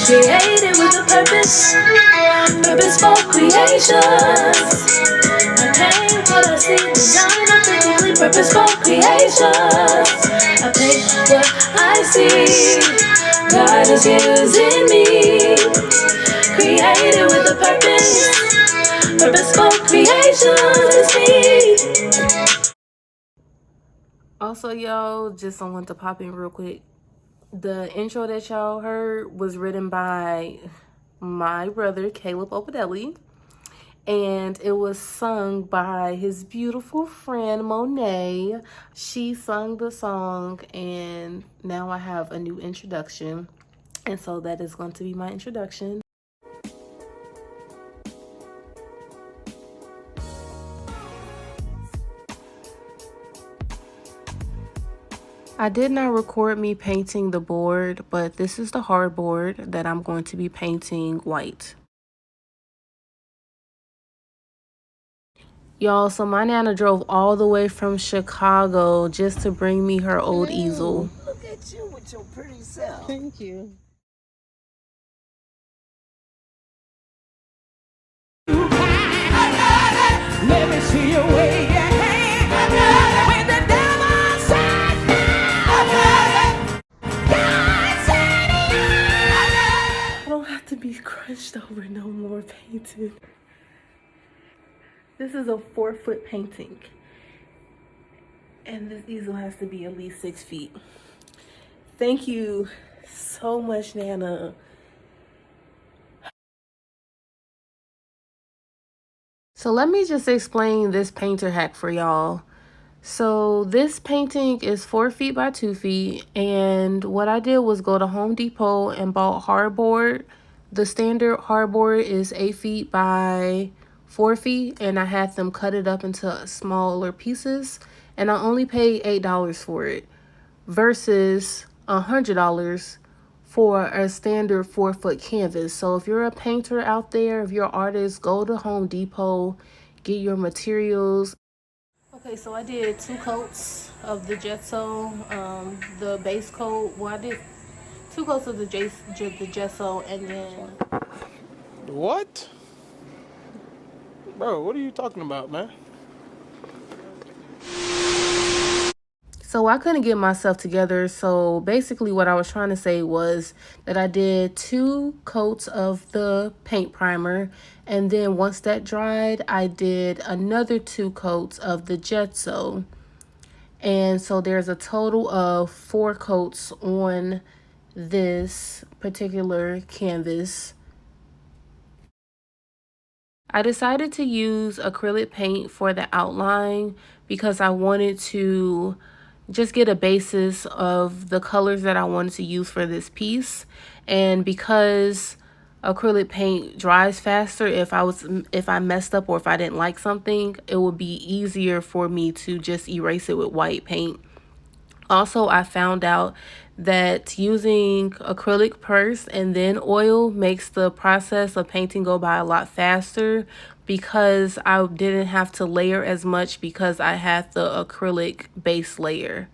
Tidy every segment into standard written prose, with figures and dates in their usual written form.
Created with a purpose, purposeful creations. I paint what I see, design authentically purposeful creations. I paint what I see, God is using me. Created with a purpose, purposeful creations is me. Also, y'all, just someone to pop in real quick. The intro that y'all heard was written by my brother, Caleb Opadelli, and it was sung by his beautiful friend, Monet. She sung the song, and now I have a new introduction, and so that is going to be my introduction. I did not record me painting the board, but this is the hard board that I'm going to be painting white. Y'all, so my nana drove all the way from Chicago just to bring me her old easel. Look at you with your pretty self. Thank you. Let me see your way. When the devil said no, God said I don't have to be crushed over no more painting. This is a 4-foot painting, and this easel has to be at least 6 feet. Thank you so much, Nana. So let me just explain this painter hack for y'all. So this painting is 4 feet by 2 feet, and what I did was go to Home Depot and bought hardboard. The standard hardboard is 8 feet by 4 feet, and I had them cut it up into smaller pieces, and I only paid $8 for it versus $100 for a standard 4-foot canvas. So if you're a painter out there, if you're an artist, go to Home Depot, get your materials. Okay, so I did 2 coats of the gesso, the base coat. Well, I did 2 coats of the gesso, and then... What? Bro, what are you talking about, man? So I couldn't get myself together. So basically what I was trying to say was that I did 2 coats of the paint primer. And then once that dried, I did another 2 coats of the gesso. And so there's a total of 4 coats on this particular canvas. I decided to use acrylic paint for the outline because I wanted to just get a basis of the colors that I wanted to use for this piece. And because acrylic paint dries faster, if I messed up or if I didn't like something, it would be easier for me to just erase it with white paint. Also, I found out that using acrylic first and then oil makes the process of painting go by a lot faster because I didn't have to layer as much because I had the acrylic base layer.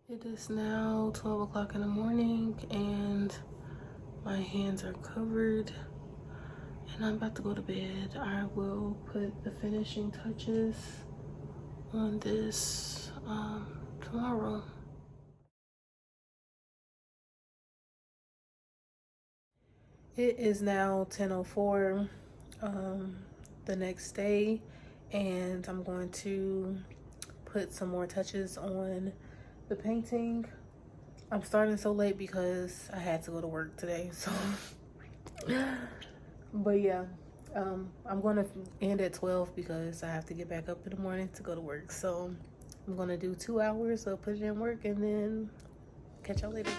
It is now 12 o'clock in the morning and my hands are covered and I'm about to go to bed. I will put the finishing touches on this tomorrow. It is now 10:04 the next day, and I'm going to put some more touches on the painting. I'm starting so late because I had to go to work today, so but yeah, I'm going to end at 12 because I have to get back up in the morning to go to work. So I'm going to do 2 hours of putting in work and then catch y'all later.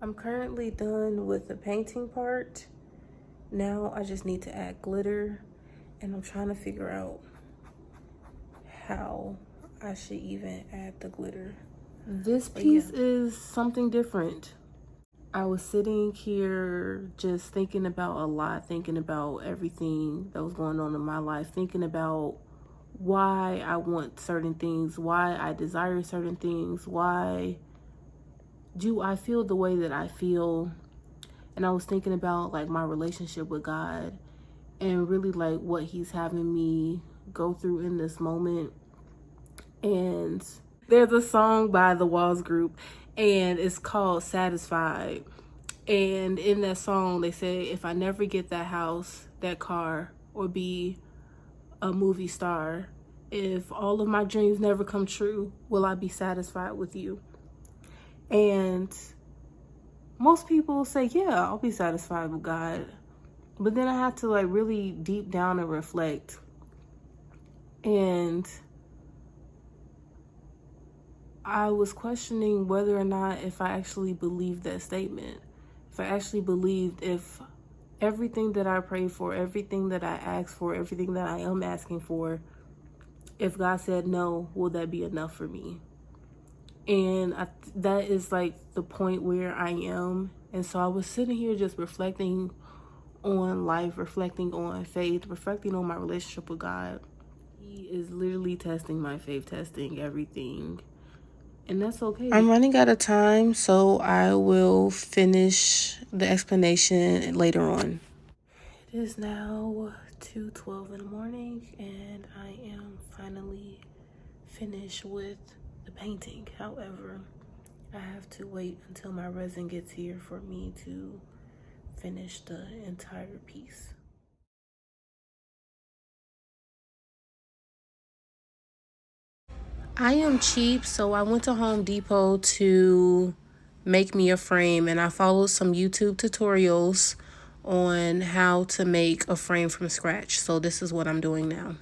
I'm currently done with the painting part. Now I just need to add glitter, and I'm trying to figure out how I should even add the glitter. This piece is something different. I was sitting here just thinking about a lot, thinking about everything that was going on in my life, thinking about why I want certain things, why I desire certain things, why do I feel the way that I feel. And I was thinking about like my relationship with God and really like what he's having me go through in this moment. And there's a song by the Y.O.U group and it's called Satisfied. And in that song they say, if I never get that house, that car, or be a movie star, if all of my dreams never come true, will I be satisfied with you? And most people say, yeah, I'll be satisfied with God. But then I have to like really deep down and reflect. And I was questioning whether or not if I actually believed that statement. If I actually believed if everything that I pray for, everything that I ask for, everything that I am asking for, if God said no, will that be enough for me? And that is like the point where I am. And so I was sitting here just reflecting on life, reflecting on faith, reflecting on my relationship with God. He is literally testing my faith, testing everything. And that's okay. I'm running out of time, so I will finish the explanation later on. It is now 2:12 in the morning, and I am finally finished with the painting. However, I have to wait until my resin gets here for me to finish the entire piece. I am cheap, so I went to Home Depot to make me a frame, and I followed some YouTube tutorials on how to make a frame from scratch. So this is what I'm doing now.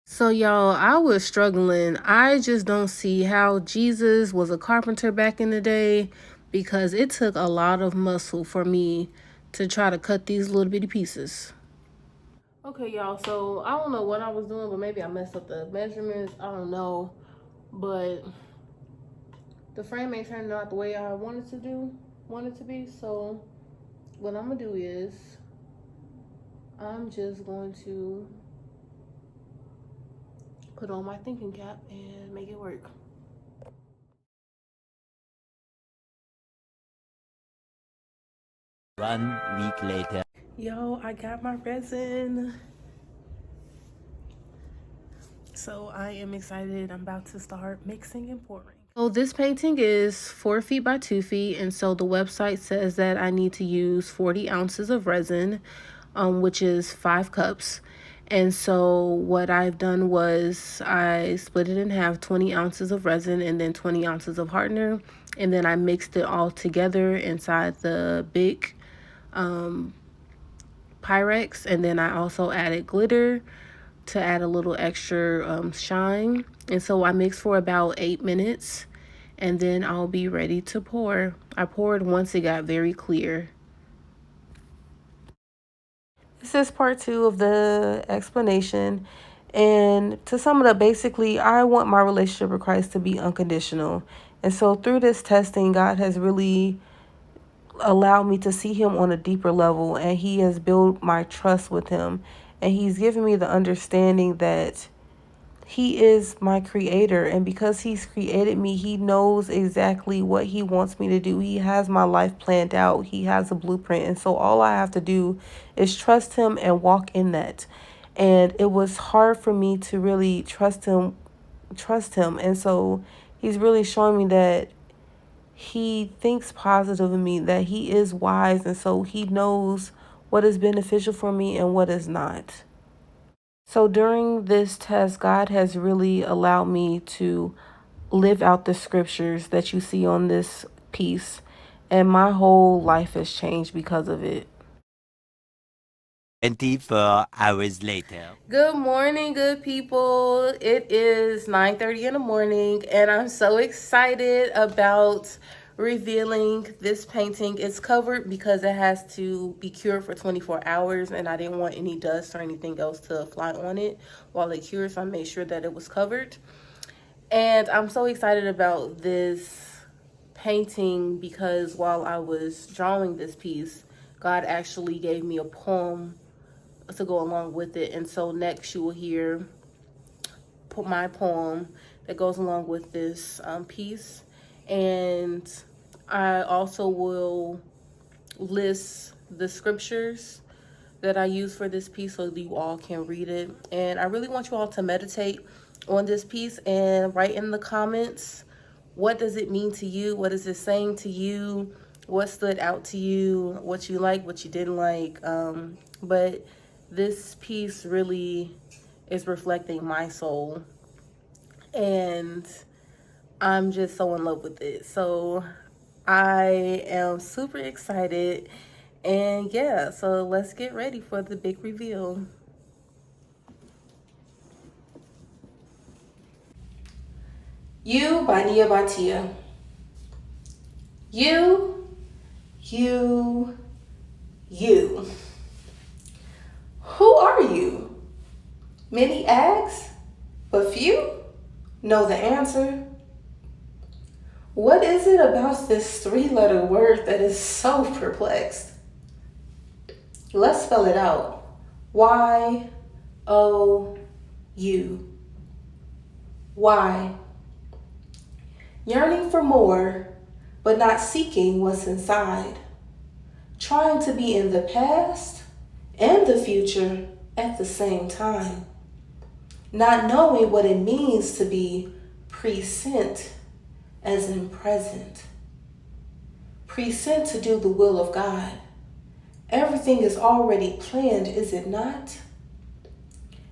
So y'all, I was struggling. I just don't see how Jesus was a carpenter back in the day, because it took a lot of muscle for me to try to cut these little bitty pieces. Okay, y'all, so I don't know what I was doing, but maybe I messed up the measurements. I don't know, but the frame ain't turning out the way I wanted to be. So what I'm gonna do is I'm just going to put on my thinking cap and make it work. 1 week later. Yo, I got my resin. So I am excited. I'm about to start mixing and pouring. So this painting is 4 feet by 2 feet. And so the website says that I need to use 40 ounces of resin, which is 5 cups. And so what I've done was I split it in half, 20 ounces of resin and then 20 ounces of hardener. And then I mixed it all together inside the big Pyrex. And then I also added glitter to add a little extra shine. And so I mixed for about 8 minutes, and then I'll be ready to pour. I poured once it got very clear. This is part 2 of the explanation. And to sum it up, basically, I want my relationship with Christ to be unconditional. And so through this testing, God has really allowed me to see him on a deeper level, and he has built my trust with him. And he's given me the understanding that he is my creator, and because he's created me, he knows exactly what he wants me to do. He has my life planned out. He has a blueprint. And so all I have to do is trust him and walk in that. And it was hard for me to really trust him. And so he's really showing me that he thinks positive of me, that he is wise, and so he knows what is beneficial for me and what is not. So during this test, God has really allowed me to live out the scriptures that you see on this piece, and my whole life has changed because of it. 24 hours later. Good morning, good people. It is 9:30 in the morning, and I'm so excited about revealing this painting. It's covered because it has to be cured for 24 hours, and I didn't want any dust or anything else to fly on it while it cures, so I made sure that it was covered. And I'm so excited about this painting because while I was drawing this piece, God actually gave me a poem to go along with it. And so next you will hear my poem that goes along with this piece. And I also will list the scriptures that I use for this piece so that you all can read it. And I really want you all to meditate on this piece and write in the comments, what does it mean to you? What is it saying to you? What stood out to you? What you like, what you didn't like? But this piece really is reflecting my soul. And I'm just so in love with it. So I am super excited. And yeah, so let's get ready for the big reveal. You by Nia Batia. You, you, you. Who are you? Many ask, but few know the answer. What is it about this three-letter word that is so perplexed? Let's spell it out. Y-O-U. Why? Yearning for more, but not seeking what's inside. Trying to be in the past and the future at the same time. Not knowing what it means to be present as in present. Present to do the will of God. Everything is already planned, is it not?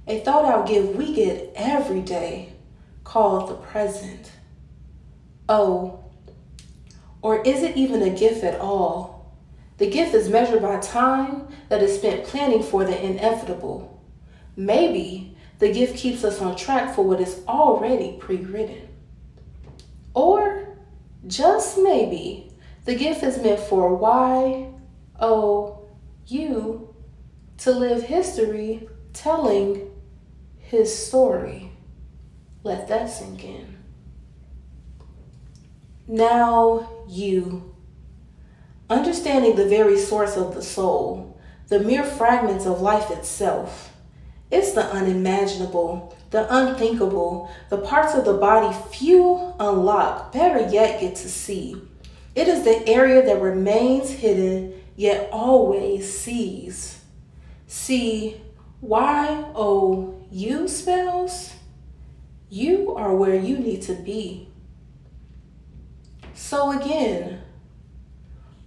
A thought out gift we get every day called the present. Oh, or is it even a gift at all? The gift is measured by time that is spent planning for the inevitable. Maybe the gift keeps us on track for what is already pre-written. Or, just maybe, the gift is meant for Y-O-U to live history telling his story. Let that sink in. Now you. Understanding the very source of the soul, the mere fragments of life itself. It's the unimaginable, the unthinkable, the parts of the body few unlock, better yet get to see. It is the area that remains hidden, yet always sees. See, Y-O-U spells? You are where you need to be. So again,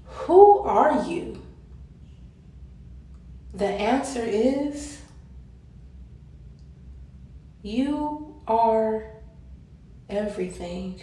who are you? The answer is, you are everything.